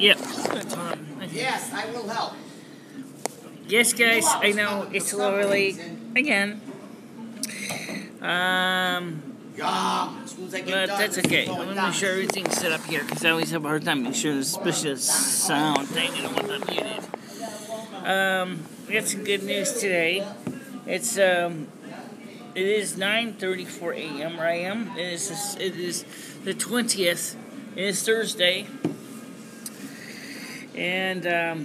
Yep. Yes, I will help. Yes, guys, I know it's a little early again. But that's okay. I'm gonna make sure everything's set up here because I always have a hard time making sure there's especially the sound thing. I don't want that muted. We got some good news today. It is 9:34 a.m. where I am. It is the 20th. It is Thursday. And I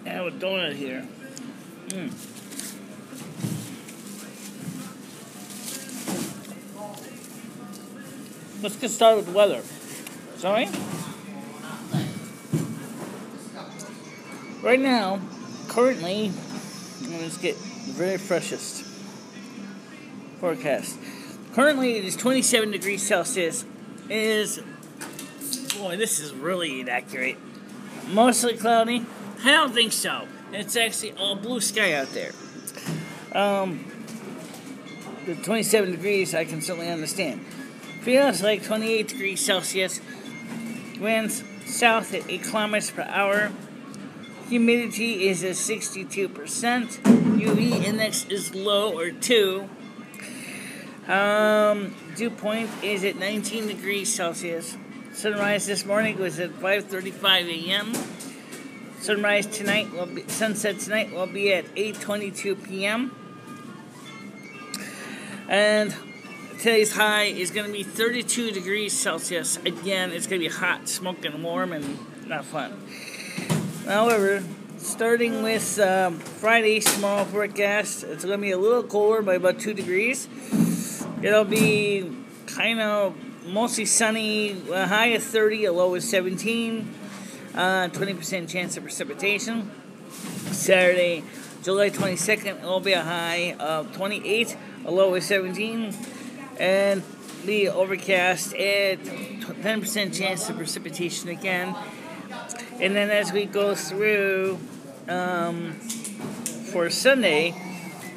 have a donut here. Let's get started with the weather. Sorry? Right now, currently, let's get the very freshest forecast. Currently, it is 27 degrees Celsius. It is, boy, this is really inaccurate. Mostly cloudy. I don't think so. It's actually all blue sky out there. The 27 degrees, I can certainly understand. Feels like 28 degrees Celsius. Winds south at 8 kilometers per hour. Humidity is at 62%. UV index is low, or 2. Dew point is at 19 degrees Celsius. Sunrise this morning was at 5:35 a.m. Sunset tonight will be at 8:22 p.m. And today's high is going to be 32 degrees Celsius. Again, it's going to be hot, smoking warm, and not fun. However, starting with Friday, tomorrow forecast, it's going to be a little colder by about 2 degrees. It'll be kind of mostly sunny, a high of 30, a low of 17, 20% chance of precipitation. Saturday, July 22nd, it'll be a high of 28, a low of 17, and be overcast at 10% chance of precipitation again. And then as we go through for Sunday,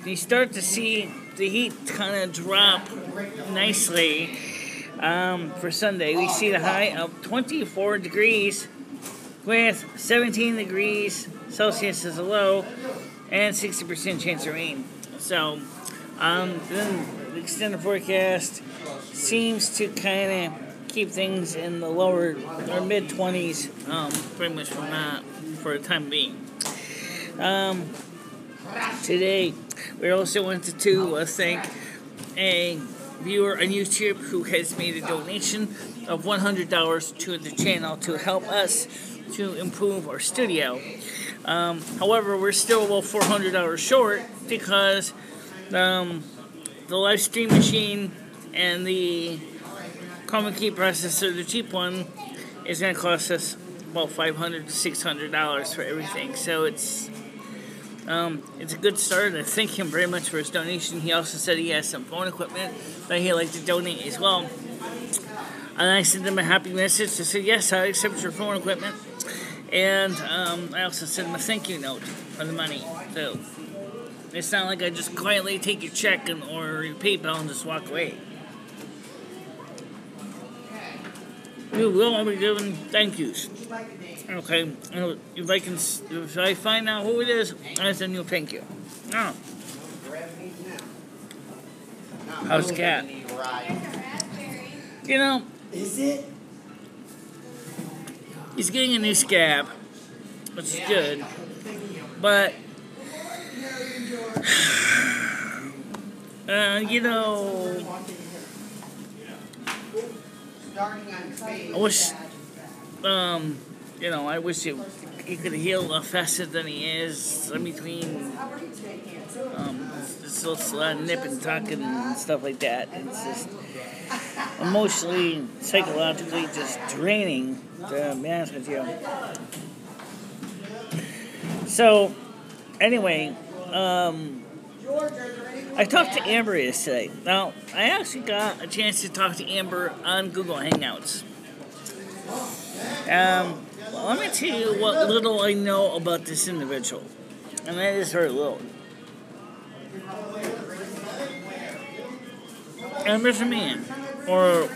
you start to see the heat kind of drop nicely. For Sunday, we see the high of 24 degrees with 17 degrees Celsius as a low and 60% chance of rain. So, then the extended forecast seems to kind of keep things in the lower or mid-20s, pretty much from that for the time being. Today, we also wanted to thank a viewer on YouTube who has made a donation of $100 to the channel to help us to improve our studio. However, we're still about $400 short because the live stream machine and the chroma key processor, the cheap one, is going to cost us about $500 to $600 for everything. So it's a good start, and I thank him very much for his donation. He also said he has some phone equipment that he'd like to donate as well. And I sent him a happy message to say, yes, I accept your phone equipment. And I also sent him a thank you note for the money. So it's not like I just quietly take your check or your PayPal and just walk away. We will be giving thank yous. Okay, if I find out who it is, I send you a thank you. Oh. How's the cat? You know, Is it? He's getting a new scab, which is good, but you know, I wish, I wish he could heal a lot faster than he is. In between, it's a lot of nip and tucking and stuff like that. It's just emotionally, psychologically, just draining, to be honest with you. So, anyway, I talked to Amber yesterday. Now, I actually got a chance to talk to Amber on Google Hangouts. Let me tell you what little I know about this individual. And that is very little. Amber's a man. Or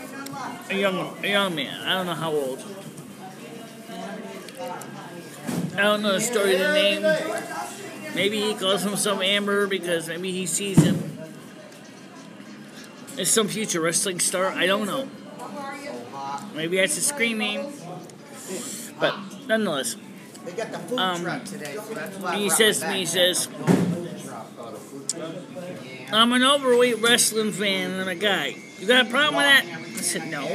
a young man. I don't know how old. I don't know the story of the name. Maybe he calls himself Amber because maybe he sees him as some future wrestling star. I don't know. Maybe that's a screen name. But nonetheless, They got the food truck today, so that's why he says to me, he says, I'm an overweight wrestling fan and I'm a guy. You got a problem with that? I said, no.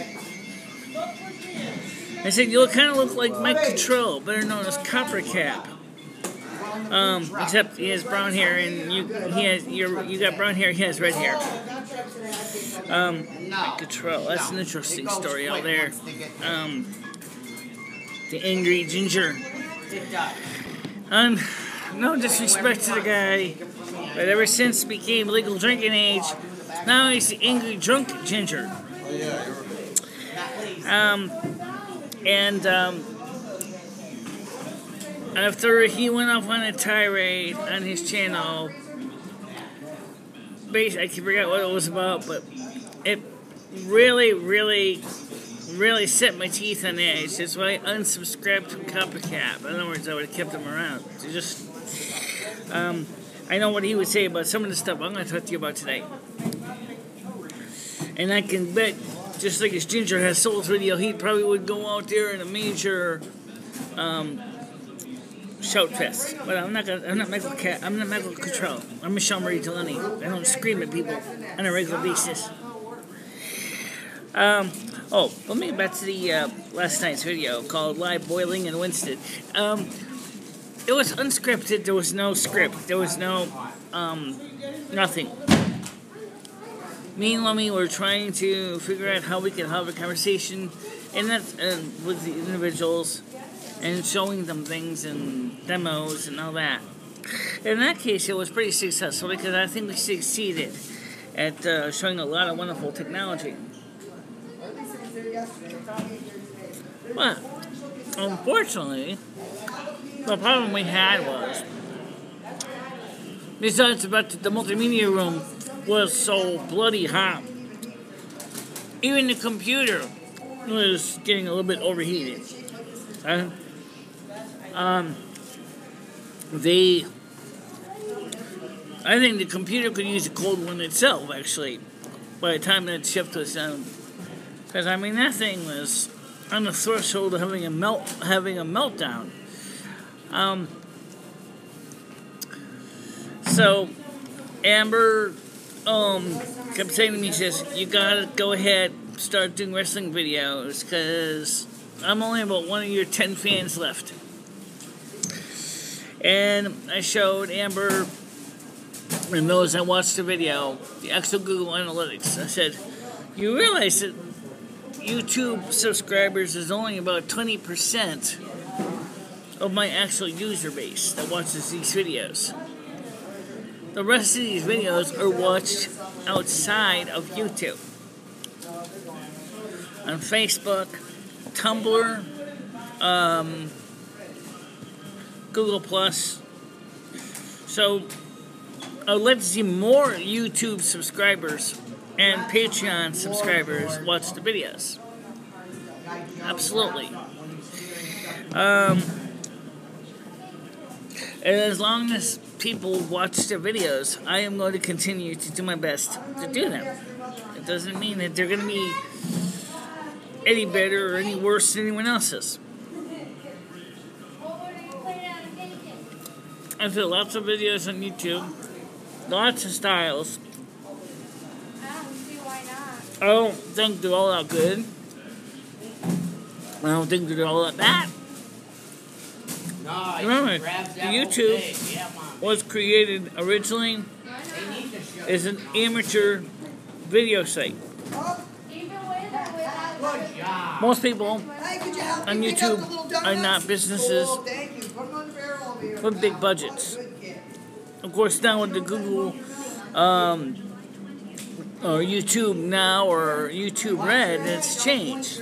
I said, you kind of look like Mike Control, better known as Copper Cap. Except he has brown hair and you got brown hair, he has red hair. Mike Control, that's an interesting story out there. The angry ginger. No disrespect to the guy, but ever since he became legal drinking age, now he's the angry drunk ginger. After he went off on a tirade on his channel, I forgot what it was about, but it really set my teeth on edge. That's why I unsubscribed from Coppercap. In other words, I would have kept him around. I know what he would say about some of the stuff I'm going to talk to you about today. And I can bet, just like his Ginger Has Souls video, he probably would go out there in a major shout fest. But I'm not Michael Control. I'm MicheleMarieDalene. I don't scream at people on a regular basis. Let me get back to the last night's video called Live Boiling in Winston. It was unscripted. There was no script. There was no nothing. Me and Lumi were trying to figure out how we could have a conversation with the individuals and showing them things and demos and all that. In that case, it was pretty successful because I think we succeeded at showing a lot of wonderful technology. But, unfortunately, the problem we had was, besides about the multimedia room was so bloody hot, even the computer was getting a little bit overheated. I think the computer could use a cold one itself, actually, by the time that shift was done. Because, I mean, that thing was on the threshold of having a meltdown. So, Amber kept saying to me, she says, you gotta go ahead, start doing wrestling videos, because I'm only about one of your 10 fans left. And I showed Amber and those that watched the video, the actual Google Analytics. I said, you realize that YouTube subscribers is only about 20% of my actual user base that watches these videos. The rest of these videos are watched outside of YouTube. On Facebook, Tumblr, Google+. So, I'd like to see more YouTube subscribers and Patreon subscribers watch the videos. Absolutely. And as long as people watch the videos, I am going to continue to do my best to do them. It doesn't mean that they're going to be any better or any worse than anyone else's. I feel lots of videos on YouTube, lots of styles. I don't think they're all that good. I don't think they're all that bad. Remember, YouTube was created originally as an amateur video site. Most people on YouTube are not businesses with big budgets. Of course, now with the Google or YouTube Now or YouTube Red, it's changed.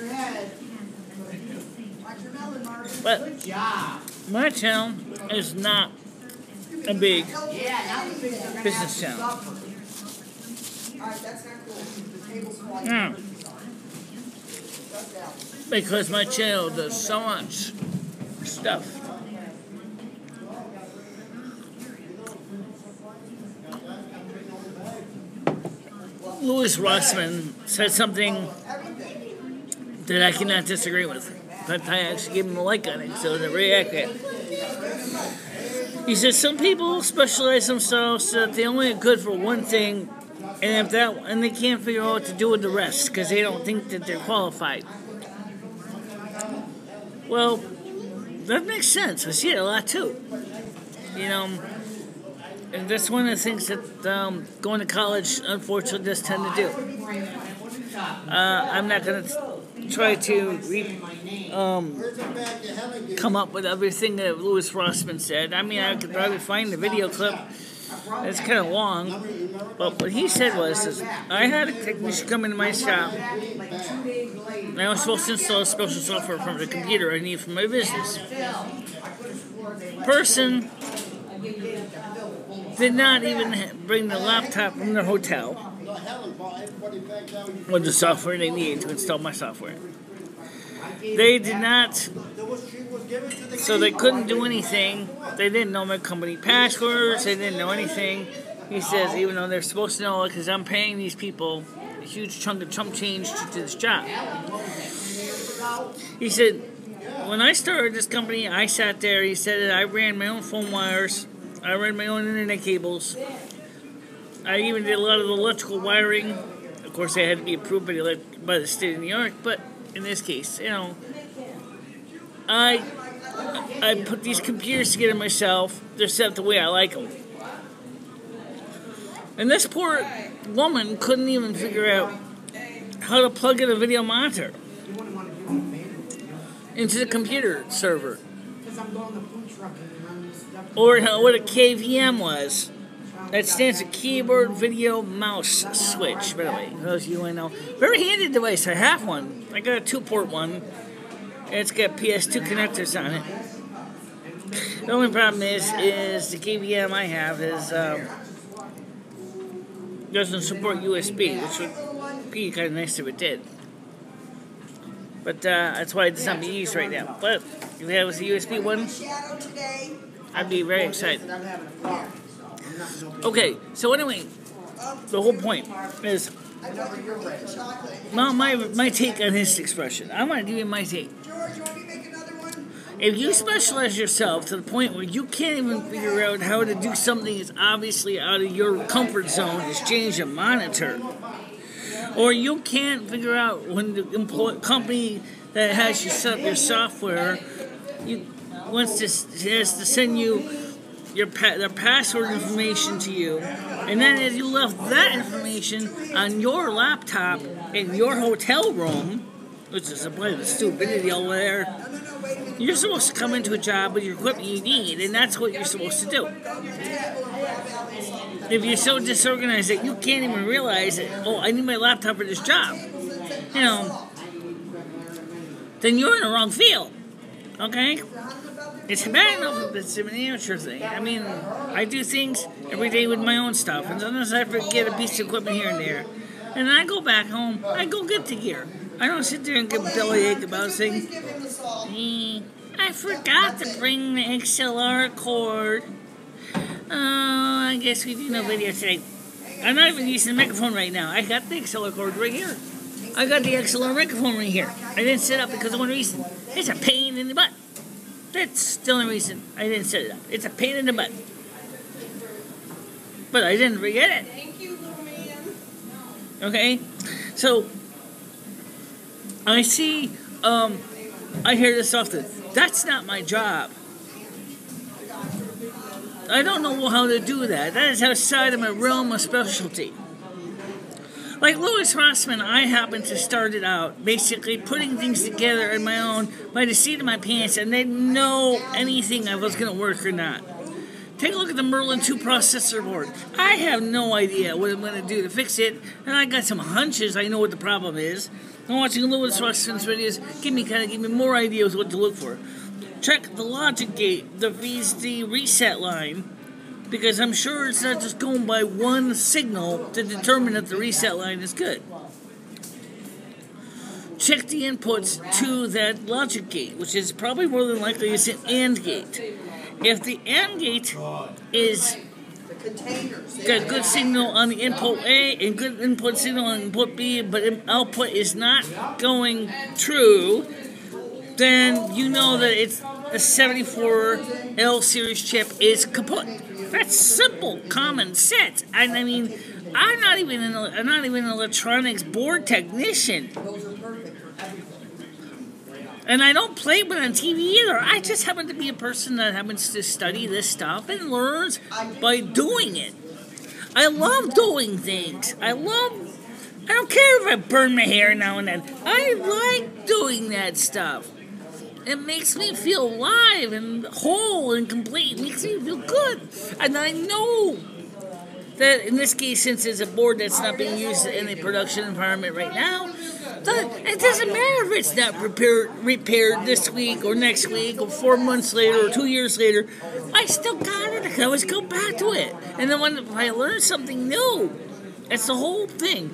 But my channel is not a big business channel. because my channel does so much stuff. Louis Rossman said something that I cannot disagree with. In fact, I actually gave him a like on it, so they're very accurate. He says some people specialize themselves so that they only are good for one thing, and they can't figure out what to do with the rest because they don't think that they're qualified. Well, that makes sense. I see it a lot too. You know, and that's one of the things that going to college unfortunately does tend to do. I'm not going to try to come up with everything that Louis Rossman said. I mean, I could probably find the video clip. It's kind of long, but what he said was, I had a technician come into my shop, and I was supposed to install a special software from the computer I need for my business. Person did not even bring the laptop from their hotel with the software they needed to install my software. They did not, so they couldn't do anything. They didn't know my company passwords. They didn't know anything. He says, even though they're supposed to know it, because I'm paying these people a huge chunk of chump change to do this job. He said, when I started this company, I sat there. He said that I ran my own phone wires. I ran my own internet cables. I even did a lot of the electrical wiring. Of course, they had to be approved by the state of New York, but in this case, you know, I put these computers together myself. They're set up the way I like them. And this poor woman couldn't even figure out how to plug in a video monitor into the computer server, or what a KVM was. That stands for Keyboard Video Mouse Switch, by the way. Those of you who know. Very handy device. I have one. I got a 2-port one. And it's got PS2 connectors on it. The only problem is the KVM I have doesn't support USB, which would be kind of nice if it did. But that's why it's not being used right now. But if it was a USB one, I'd be very excited. Okay, so anyway, the whole point is my take on his expression. I want to give you my take. If you specialize yourself to the point where you can't even figure out how to do something that's obviously out of your comfort zone, is change a monitor, or you can't figure out when the company that has you set up your software has to send you their password information to you, and then if you left that information on your laptop in your hotel room, which is a bunch of stupidity over there, you're supposed to come into a job with your equipment you need, and that's what you're supposed to do. If you're so disorganized that you can't even realize that, oh, I need my laptop for this job, you know, then you're in the wrong field, okay? It's bad enough if it's an amateur thing. I mean, I do things every day with my own stuff, and sometimes I forget a piece of equipment here and there. And then I go back home, I go get the gear. I don't sit there and get a bellyache about saying, I forgot to bring the XLR cord. Oh, I guess we do no video today. I'm not even using the microphone right now. I got the XLR cord right here. I got the XLR microphone right here. I didn't set it up because of one reason. It's a pain in the butt. That's the only reason I didn't set it up. It's a pain in the butt. But I didn't forget it. Thank you, little man. Okay? So, I see, I hear this often. That's not my job. I don't know how to do that. That is outside of my realm of specialty. Like Louis Rossman, I happened to start it out, basically putting things together on my own by the seat of my pants, and they didn't know anything if it was going to work or not. Take a look at the Merlin 2 processor board. I have no idea what I'm going to do to fix it, and I got some hunches. I know what the problem is. I'm watching Louis Rossman's videos. Give me more ideas what to look for. Check the logic gate, the VSD reset line, because I'm sure it's not just going by one signal to determine if the reset line is good. check the inputs to that logic gate, which is probably more than likely it's an AND gate. If the AND gate is got good signal on the input A and good input signal on input B, but output is not going true, then you know that it's a 74L series chip is kaput. That's simple, common sense. And I mean, I'm not even an electronics board technician. And I don't play it on TV either. I just happen to be a person that happens to study this stuff and learns by doing it. I love doing things. I don't care if I burn my hair now and then. I like doing that stuff. It makes me feel alive and whole and complete. It makes me feel good. And I know that in this case, since it's a board that's not being used in a production environment right now, it doesn't matter if it's not repaired this week or next week or 4 months later or 2 years later. I still got it. I can always go back to it. And then when I learn something new, it's the whole thing.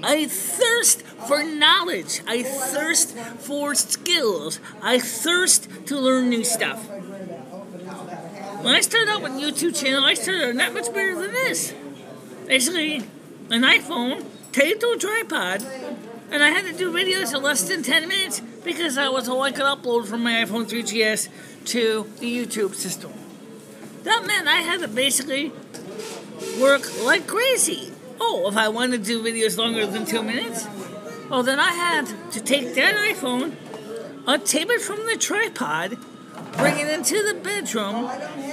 I thirst for knowledge. I thirst for skills. I thirst to learn new stuff. When I started out with a YouTube channel, I started not much better than this. Basically, an iPhone taped to a tripod, and I had to do videos in less than 10 minutes because that was all I could upload from my iPhone 3GS to the YouTube system. That meant I had to basically work like crazy. Oh, if I wanted to do videos longer than 2 minutes, well, then I had to take that iPhone, untape it from the tripod, bring it into the bedroom,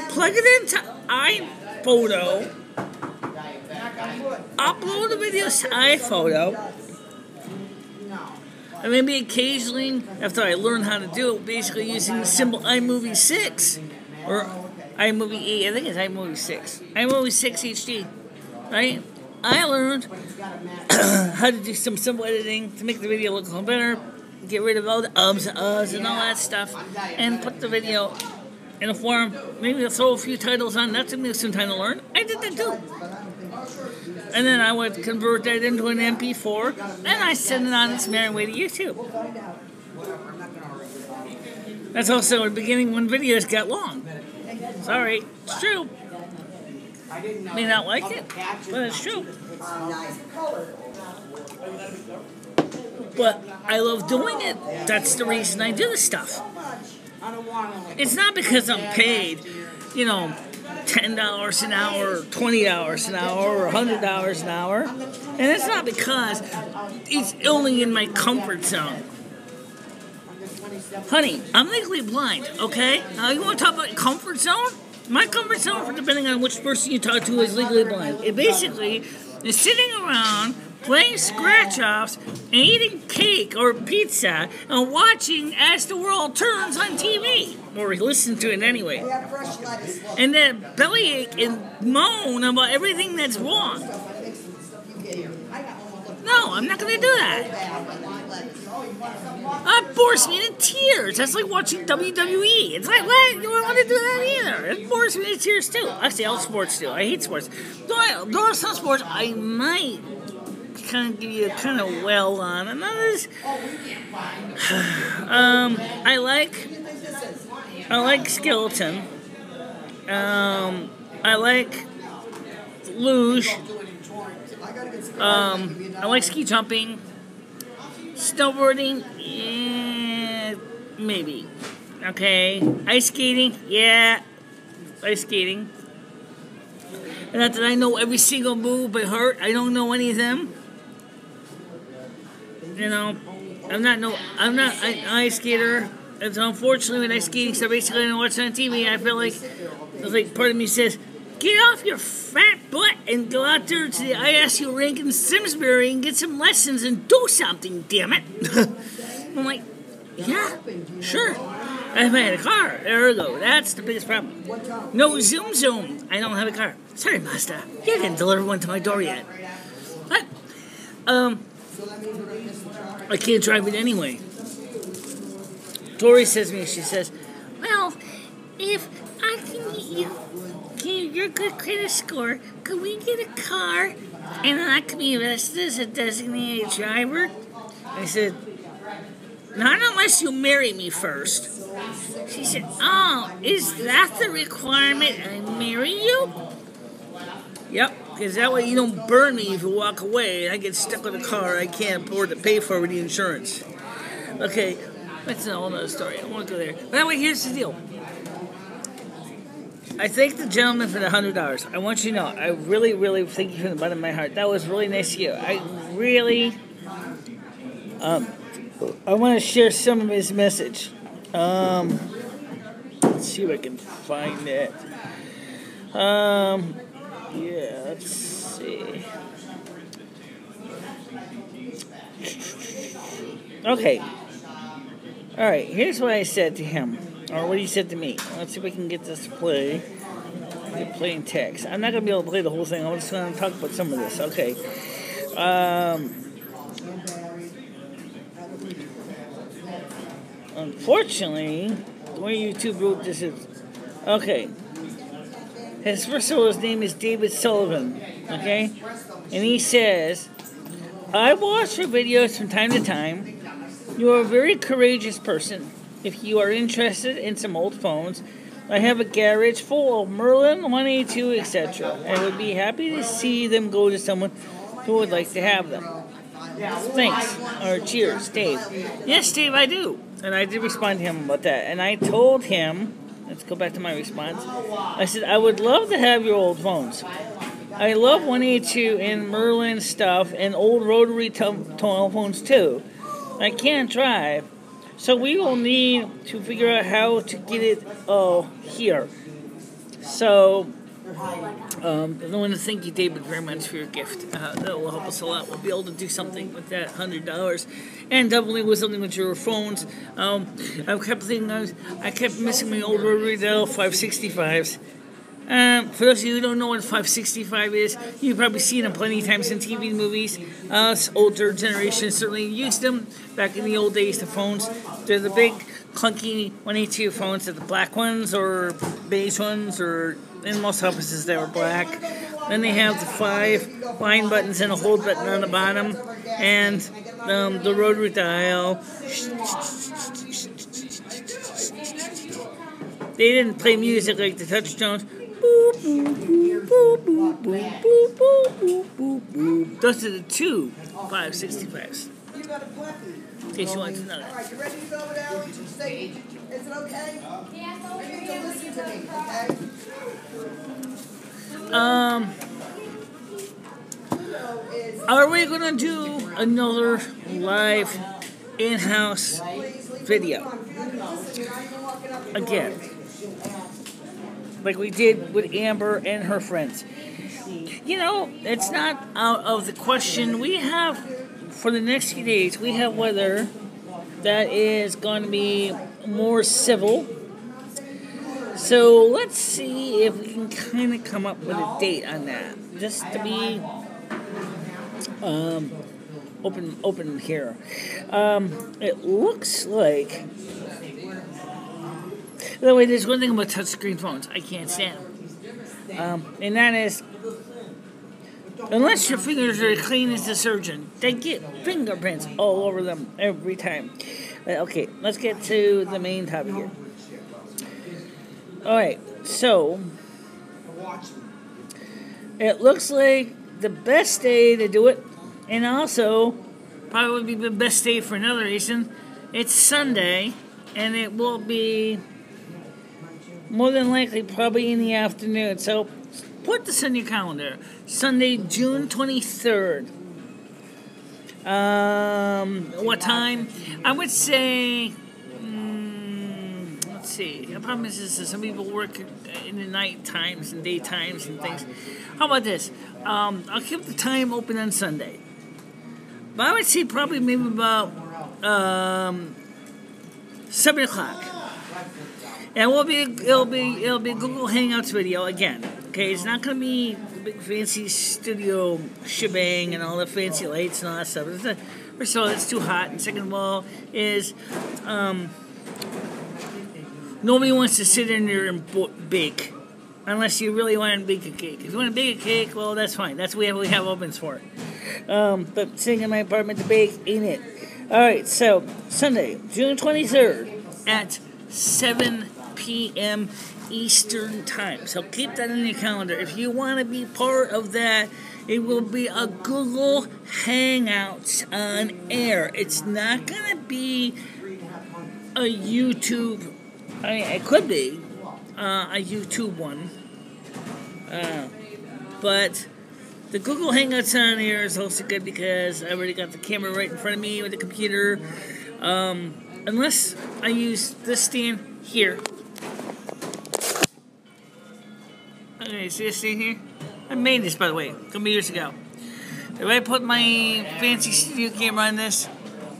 plug it into iPhoto, upload the videos to iPhoto, and maybe occasionally, after I learn how to do it, basically using the simple iMovie 6, or iMovie 8, I think it's iMovie 6, iMovie 6 HD, right? I learned how to do some simple editing to make the video look a little better, get rid of all the ums and uhs and all that stuff, and put the video in a form. Maybe I'll throw a few titles on. That took me some time to learn. I did that too. And then I would convert that into an MP4, and I send it on its merry way to YouTube. That's also the beginning when videos got long. Sorry, it's true. May not like it, but it's true. But I love doing it. That's the reason I do this stuff. It's not because I'm paid, $10 an hour, $20 an hour, or $100 an hour. And it's not because it's only in my comfort zone. Honey, I'm legally blind, okay? Now, you want to talk about comfort zone? My comfort zone, for depending on which person you talk to, is legally blind. It basically is sitting around playing scratch-offs and eating cake or pizza and watching as the world turns on TV. Or listen to it anyway. And then bellyache and moan about everything that's wrong. No, I'm not going to do that. That bores me to tears. That's like watching WWE. It's like, what? You don't want to do that either. It bores me to tears too. Actually, all sports do. I hate sports. There are some sports I might kind of give you a kind of well on. And others, I like skeleton. I like luge. I like ski jumping. Snowboarding, maybe. Okay. Ice skating, yeah. Ice skating. And not that I know every single move by heart. I don't know any of them. I'm not an ice skater. And so unfortunately with ice skating, so basically when I watch it on TV, I feel like part of me says, get off your fat butt and go out there to the ISU rink in Simsbury and get some lessons and do something, damn it. I'm like, yeah, sure. If I had a car, there we go. That's the biggest problem. No Zoom. I don't have a car. Sorry, Master. You didn't deliver one to my door yet. But, I can't drive it anyway. Tori says to me, she says, well, if I can get your good credit score, could we get a car and I can be arrested as a designated driver? I said, not unless you marry me first. She said, oh, is that the requirement? I marry you? Yep, because that way you don't burn me if you walk away. I get stuck with a car I can't afford to pay for with the insurance. Okay, that's a whole other story. I won't go there. But anyway, here's the deal. I thank the gentleman for the $100. I want you to know, I really, really thank you from the bottom of my heart. That was really nice of you. I really, I want to share some of his message. Let's see if I can find it. Yeah, let's see. Okay. All right, here's what I said to him. Or what he said to me. Let's see if we can get this to play. Playing text. I'm not going to be able to play the whole thing. I'm just going to talk about some of this. Okay. Unfortunately, the way YouTube wrote this is... Okay. First of all, his name is David Sullivan. Okay? And he says, I watch your videos from time to time. You are a very courageous person. If you are interested in some old phones, I have a garage full of Merlin, 182, etc. I would be happy to see them go to someone who would like to have them. Thanks. Or cheers, Dave. Yes, Dave, I do. And I did respond to him about that. And I told him, let's go back to my response. I said, I would love to have your old phones. I love 182 and Merlin stuff and old rotary telephones too. I can't drive. So we will need to figure out how to get it here. So, I want to thank you, David, very much for your gift. That will help us a lot. We'll be able to do something with that $100, and definitely with something with your phones. I kept missing my old rotary dial 565s. For those of you who don't know what 565 is, you've probably seen them plenty of times in TV and movies. Us older generations certainly used them back in the old days, the phones. They're the big, clunky 182 phones. They're the black ones or beige ones, or in most offices they were black. Then they have the 5 line buttons and a hold button on the bottom, and the rotary dial. They didn't play music like the Touchstones. Those are the two 565s. In case you want to know that. Alright, you ready to go now? Is it okay? You need to listen to me, okay? Are we going to do another live in-house video? Again. Like we did with Amber and her friends. You know, it's not out of the question. We have, for the next few days, we have weather that is going to be more civil. So let's see if we can kind of come up with a date on that. Just to be open here. It looks like... By the way, there's one thing about touchscreen phones I can't stand. And that is, unless your fingers are clean as a surgeon, they get fingerprints all over them every time. Okay, let's get to the main topic here. Alright, so, it looks like the best day to do it, and also, probably would be the best day for another reason, it's Sunday, and it will be... more than likely, probably in the afternoon. So, put this on your calendar. Sunday, June 23rd. What time? I would say, let's see. The problem is some people work in the night times and day times and things. How about this? I'll keep the time open on Sunday. But I would say probably maybe about 7 o'clock. And it'll be Google Hangouts video again. Okay, it's not gonna be the big fancy studio shebang and all the fancy lights and all that stuff. First of all, it's too hot, and second of all, is nobody wants to sit in there and bake, unless you really want to bake a cake. If you want to bake a cake, well, that's fine. That's what we have ovens for. But sitting in my apartment to bake ain't it. Alright, so Sunday, June 23rd at 7 p.m. Eastern Time. So keep that in your calendar. If you want to be part of that, it will be a Google Hangouts on air. It's not going to be a YouTube. I mean, it could be a YouTube one. But the Google Hangouts on air is also good because I already got the camera right in front of me with the computer. Unless I use this stand here. Okay, see this stand here? I made this, by the way, a couple years ago. If I put my fancy studio camera on this,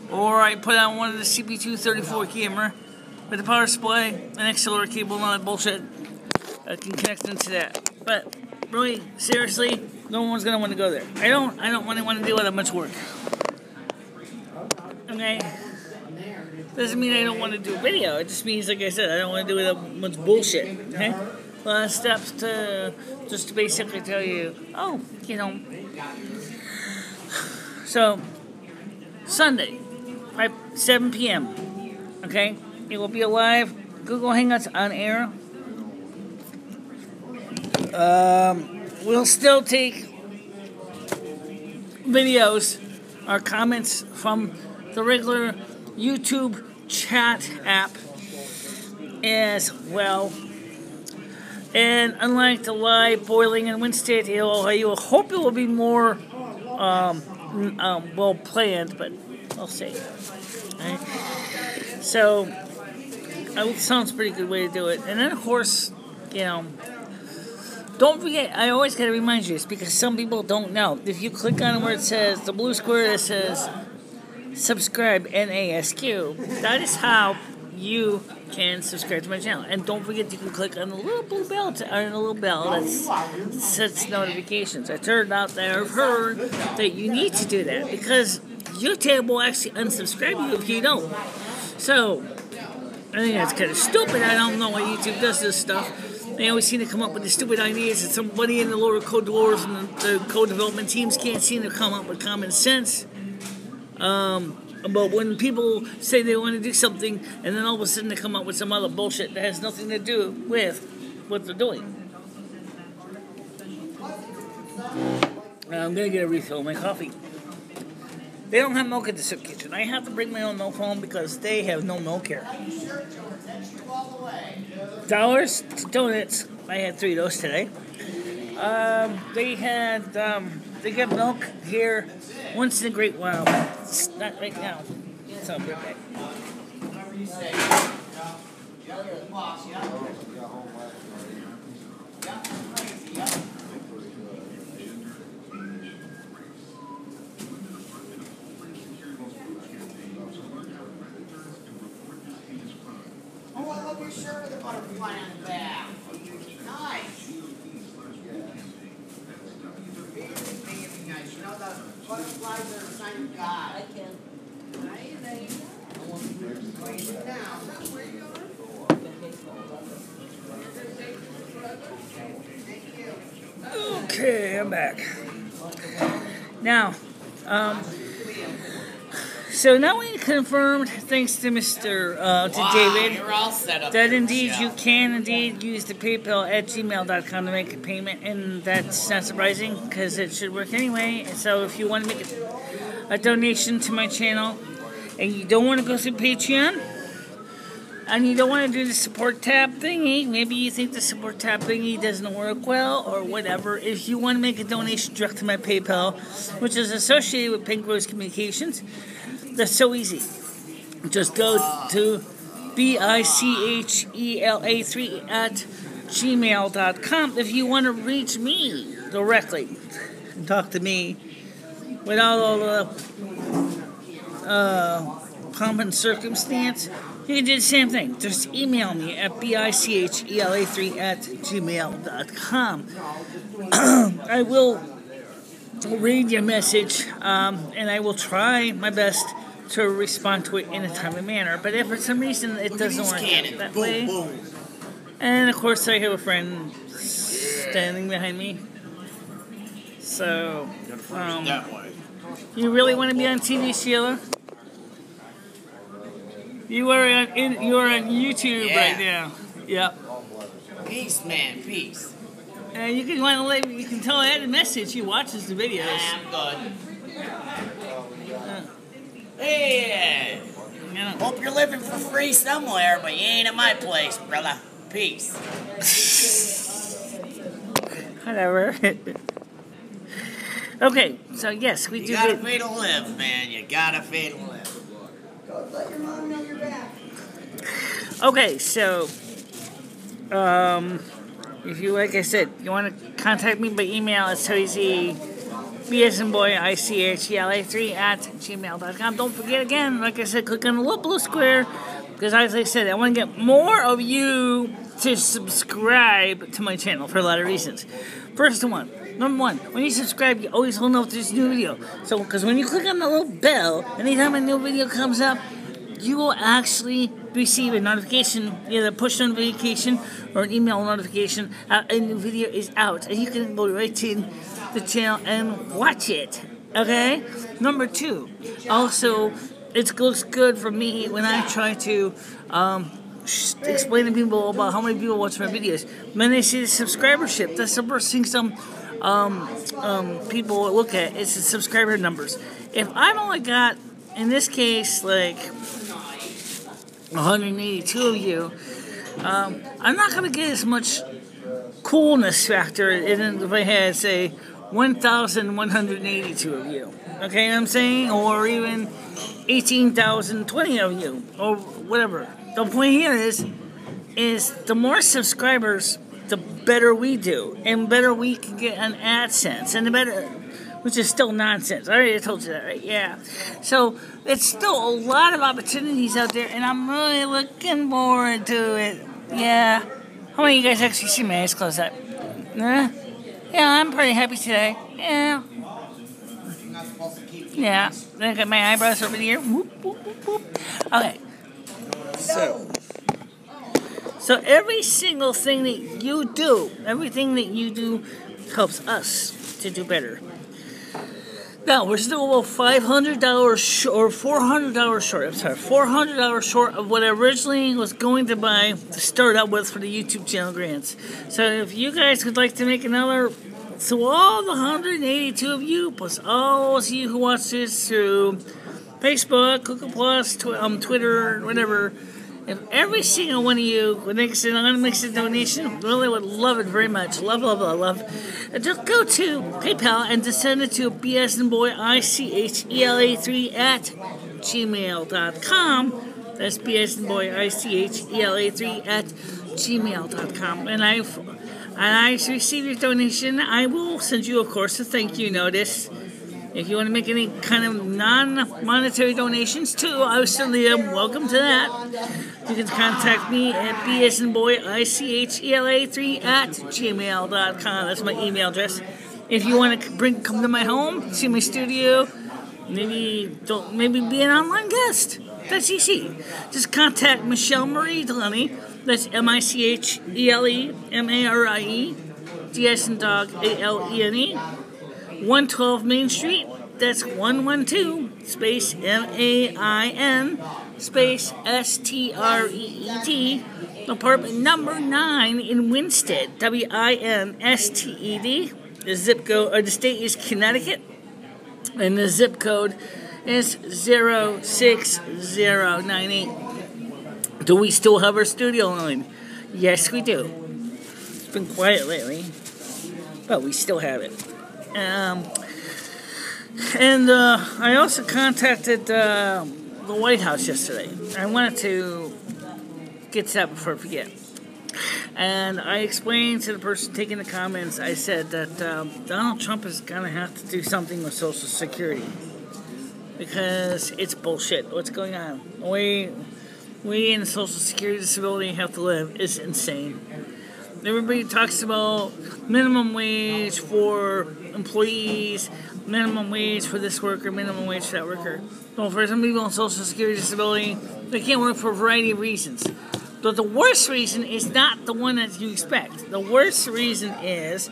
or I put on one of the CP234 camera with a power supply, an XLR cable, and all that bullshit, I can connect into that. But really, seriously, no one's gonna want to go there. I don't want to deal with that much work. Okay. Doesn't mean I don't want to do video. It just means, like I said, I don't want to do that much bullshit. Okay. A lot of steps to just to basically tell you, oh, you know. So Sunday, 7 p.m. Okay, it will be a live Google Hangouts on air. We'll still take videos or comments from the regular YouTube chat app as well. And unlike the live boiling and Wednesday, you will hope it will be more well planned, but we'll see. Right? So that sounds a pretty good way to do it. And then, of course, you know, don't forget, I always got to remind you this because some people don't know. If you click on where it says, the blue square that says subscribe NASQ, that is how you can subscribe to my channel. And don't forget you can click on the little blue bell, that sets notifications. It turned out that I've heard that you need to do that because YouTube will actually unsubscribe you if you don't. So, I think that's kind of stupid. I don't know why YouTube does this stuff. They always seem to come up with the stupid ideas that somebody in the lower code doors and the code development teams can't seem to come up with common sense. But when people say they want to do something and then all of a sudden they come up with some other bullshit that has nothing to do with what they're doing. I'm going to get a refill of my coffee. They don't have milk at the soup kitchen. I have to bring my own milk home because they have no milk here. Dollars to donuts. I had 3 of those today. They get milk here once in a great while. It's not right now. So I'll be right back. Oh, I love your shirt with the butterfly on the back. Nice. Very nice. You know the butterflies are a sign of God. I can. Okay, I'm back. Now, so now we confirmed, thanks to to David, you're all set up that indeed you can indeed use the PayPal at gmail.com to make a payment, and that's not surprising because it should work anyway. So if you want to make a donation to my channel and you don't want to go through Patreon and you don't want to do the support tab thingy, maybe you think the support tab thingy doesn't work well or whatever, if you want to make a donation direct to my PayPal, which is associated with Pink Rose Communications, that's so easy. Just go to BICHELA3 at gmail.com if you want to reach me directly and talk to me without all the pomp and circumstance. You can do the same thing. Just email me at BICHELA3 at gmail.com. I will read your message, and I will try my best to respond to it in a timely manner. But if for some reason it doesn't work that way, and of course I have a friend standing behind me, so you really want to be on TV, Sheila? You are on YouTube right now. Yep. Peace, man. Peace. And you can tell Ed a message. He watches the videos. I'm good. Hey. Hope you're living for free somewhere, but you ain't at my place, brother. Peace. Whatever. Okay, so yes, we do. You gotta pay to live, man. You gotta pay to live. Let your mom know you're back. Okay, so if you, like I said, you want to contact me by email, it's so easy. bsnboyichele3@gmail.com. Don't forget, again, like I said, click on the little blue square, because as I said, I want to get more of you to subscribe to my channel for a lot of reasons. Number one, when you subscribe, you always will know if there's a new video. So, because when you click on the little bell, anytime a new video comes up, you will actually receive a notification, either a push notification or an email notification. A new video is out, and you can go right to the channel and watch it. Okay? Number two, also, it looks good for me when I try to explain to people about how many people watch my videos. When they see the subscribership, that's the first thing some people look at, is the subscriber numbers. If I've only got, in this case, like 182 of you, I'm not going to get as much coolness factor in if I had, say, 1,182 of you. Okay, you know what I'm saying? Or even 18,020 of you, or whatever. The point here is the more subscribers, the better we do, and better we can get on AdSense, and the better, which is still nonsense. I already told you that, right? Yeah. So it's still a lot of opportunities out there, and I'm really looking forward to it. Yeah. How many of you guys actually see my eyes closed up? Yeah, I'm pretty happy today. Yeah. Yeah. Look at my eyebrows over here. Whoop, whoop, whoop, whoop. Okay. So every single thing that you do, everything that you do helps us to do better. Now, we're still about $500 or $400 short. I'm sorry, $400 short of what I originally was going to buy to start out with for the YouTube channel grants. So if you guys would like to make another, so all the 182 of you, plus all of you who watch this through Facebook, Google+, Twitter, whatever, if every single one of you would make a donation, really would love it very much. Love. And just go to PayPal and just send it to bsnboyichele3@gmail.com. That's bsnboyichele3@gmail.com. And I receive your donation. I will send you, of course, a thank you notice. If you want to make any kind of non-monetary donations too, I certainly am welcome to that. You can contact me at bsnboyichele3@gmail.com. That's my email address. If you want to come to my home, see my studio, maybe be an online guest. That's easy. Just contact MicheleMarieDalene. That's MicheleMarie, DS and dog, ALENE. 112 Main Street, that's 112, space MAIN, space STREET, apartment number 9 in Winsted, WINSTED. The zip code, or the state is Connecticut, and the zip code is 06098. Do we still have our studio line? Yes, we do. It's been quiet lately, but we still have it. I also contacted the White House yesterday. I wanted to get to that before I forget. And I explained to the person taking the comments, I said that Donald Trump is going to have to do something with Social Security. Because it's bullshit. What's going on? The way we in the Social Security disability have to live is insane. Everybody talks about minimum wage for employees, minimum wage for this worker, minimum wage for that worker. Well, for some people on Social Security disability, they can't work for a variety of reasons. But the worst reason is not the one that you expect. The worst reason is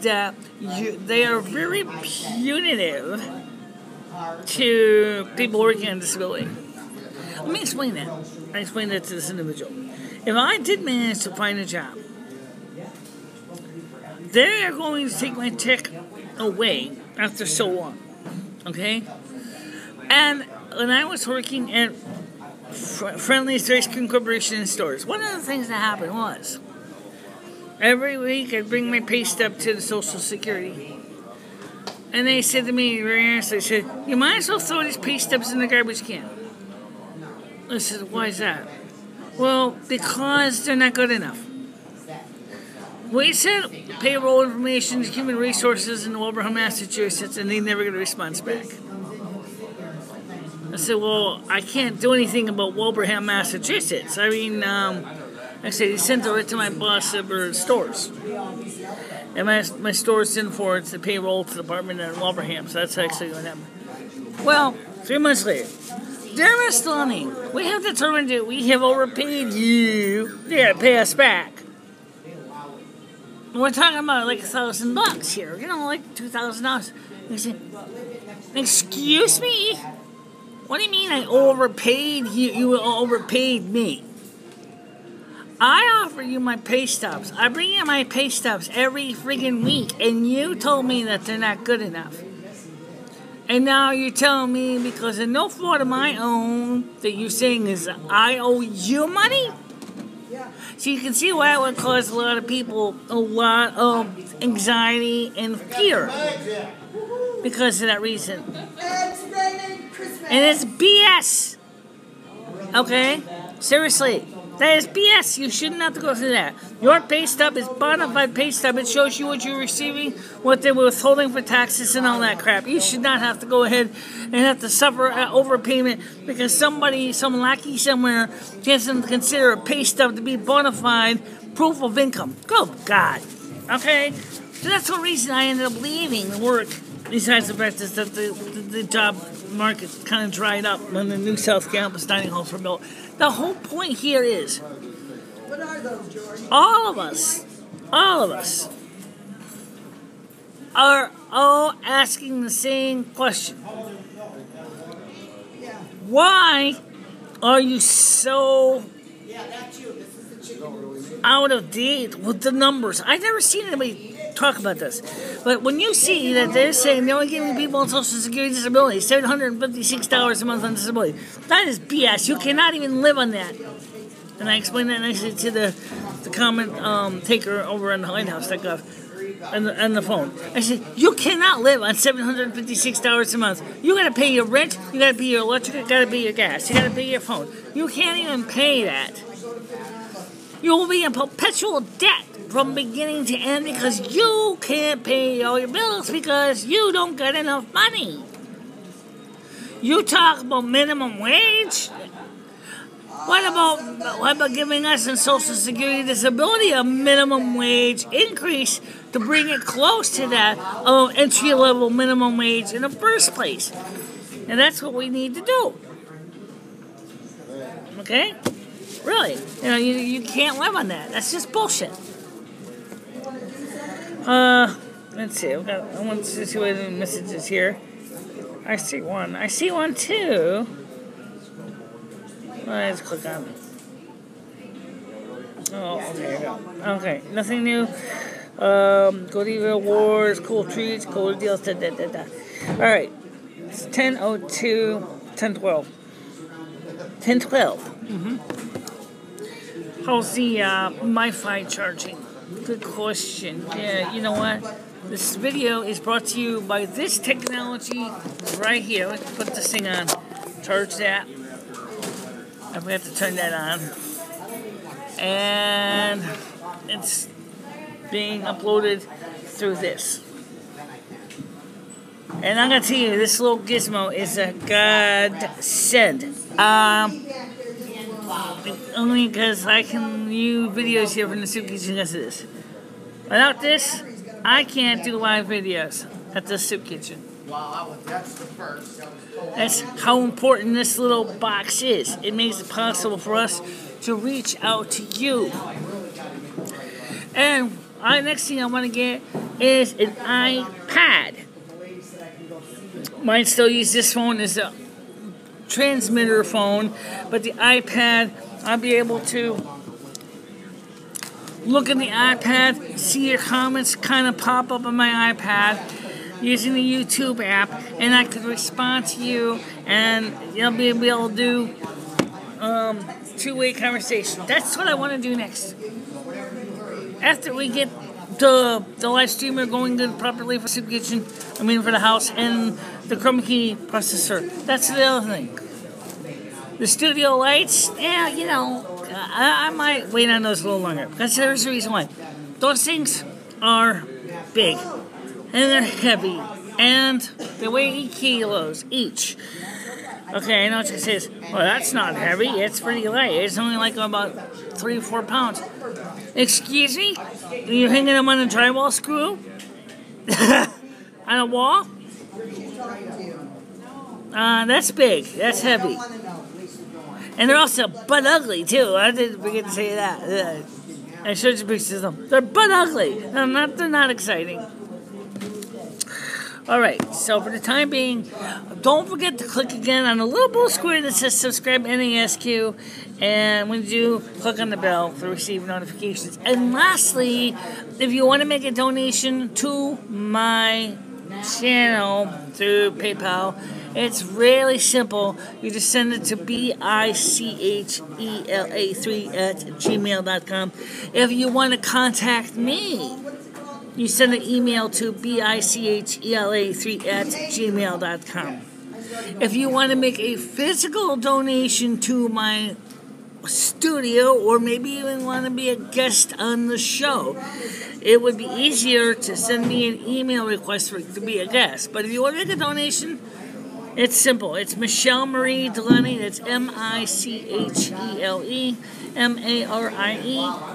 that they are very punitive to people working on disability. Let me explain that. I explained that to this individual. If I did manage to find a job, they are going to take my check away after so long. Okay? And when I was working at Friendly's Ice Cream Corporation in stores, one of the things that happened was every week I'd bring my pay stub to the Social Security. And they said to me very honestly, they said, you might as well throw these pay stubs in the garbage can. I said, why is that? Well, because they're not good enough. We sent payroll information to Human Resources in Wilbraham, Massachusetts, and they never get a response back. I said, well, I can't do anything about Wilbraham, Massachusetts. I mean, I said, he sent it right to my boss at stores. And my store sent forward to the payroll department in Wilbraham, so that's actually what happened. Well, 3 months later, dear Miss Delaney, we have determined that we have overpaid you. You gotta pay us back. We're talking about like $1,000 here, you know, like $2,000. You say, excuse me? What do you mean I overpaid you? You overpaid me. I offer you my pay stubs. I bring you my pay stubs every freaking week, and you told me that they're not good enough. And now you're telling me because of no fault of my own that you're saying is I owe you money? So you can see why it would cause a lot of people a lot of anxiety and fear because of that reason. And it's BS. Okay? Seriously. That is BS. You shouldn't have to go through that. Your pay stub is bona fide pay stub. It shows you what you're receiving, what they were withholding for taxes and all that crap. You should not have to go ahead and have to suffer overpayment because somebody, some lackey somewhere, doesn't consider a pay stub to be bona fide proof of income. Good God. Okay? So that's the reason I ended up leaving the work. Besides the fact is that the job market kind of dried up when the new South Campus dining halls were built. The whole point here is, What are those, George? all of us are all asking the same question. Why are you so out of date with the numbers? I've never seen anybody talk about this. But when you see that they're saying they're only giving people on Social Security disability $756 a month on disability, that is BS. You cannot even live on that. And I explained that nicely to the comment taker over in the lighthouse.gov on the phone. I said, you cannot live on $756 a month. You got to pay your rent, you got to pay your electric, you got to pay your gas, you got to pay your phone. You can't even pay that. You will be in perpetual debt from beginning to end because you can't pay all your bills because you don't get enough money. You talk about minimum wage. What about giving us in Social Security disability a minimum wage increase to bring it close to that entry-level minimum wage in the first place? And that's what we need to do. Okay? Really. You know, you can't live on that. That's just bullshit. Let's see. I want to see what the messages here. I see one. I see one too. Let's click on it. Oh, okay. Okay, nothing new. Go to Evil Wars, cool treats, cool deals, da da da da. Alright. It's 10:02, 10:12. 10:12. How's the MiFi charging? Good question. Yeah, you know what? This video is brought to you by this technology right here. Let's put this thing on. Charge that. I forgot to turn that on. And it's being uploaded through this. And I'm going to tell you, this little gizmo is a godsend. Only because I can view videos here from the soup kitchen as it is. Without this, I can't do live videos at the soup kitchen. That's how important this little box is. It makes it possible for us to reach out to you. And next thing I want to get is an iPad. Might still use this phone as a transmitter phone, but the iPad, I'll be able to look at the iPad, see your comments kind of pop up on my iPad using the YouTube app, and I could respond to you, and you'll be able to do two-way conversation. That's what I want to do next. After we get the live streamer going good properly for Soup Kitchen, for the house, and the chroma key processor. That's the other thing. The studio lights, I might wait on those a little longer, because there's a reason why. Those things are big, and they're heavy, and they weigh 8 kilos each. Okay, I know what you say. Well, that's not heavy. It's pretty light. It's only like about 3 or 4 pounds. Excuse me? You're hanging them on a drywall screw? On a wall? That's big. That's heavy. And they're also butt ugly, too. I didn't forget to say that. I showed you pictures of them. They're butt ugly. They're not exciting. Alright, so for the time being, don't forget to click again on the little blue square that says subscribe NASQ, and when you do, click on the bell to receive notifications. And lastly, if you want to make a donation to my channel through PayPal, it's really simple. You just send it to bichele3@gmail.com. If you want to contact me, you send an email to bichele3@gmail.com. If you want to make a physical donation to my studio, or maybe even want to be a guest on the show, it would be easier to send me an email request to be a guest. But if you want to make a donation, it's simple. It's MicheleMarieDalene. That's MicheleMarie,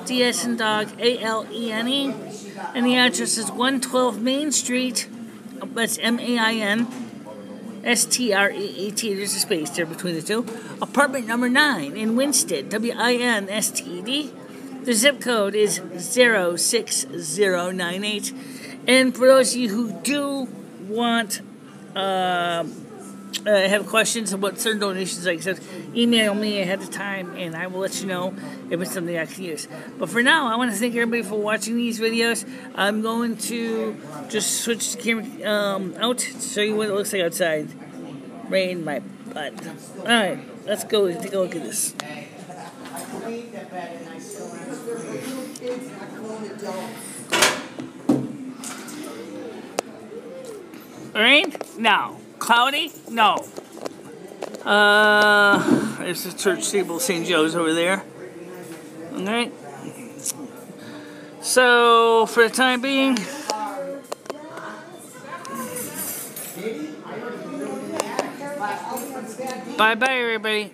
DS and dog, ALENE. And the address is 112 Main Street. That's MainStreet. There's a space there between the two. Apartment number 9 in Winsted. WINSTED. The zip code is 06098. And for those of you who do want have questions about certain donations, like I said, email me ahead of time, and I will let you know if it's something I can use. But for now, I want to thank everybody for watching these videos. I'm going to just switch the camera out to show you what it looks like outside. Rain my butt. Alright, let's go take a look at this. Rain? No. Cloudy? No. There's the church steeple, St. Joe's over there. Alright. So, for the time being, bye-bye, everybody.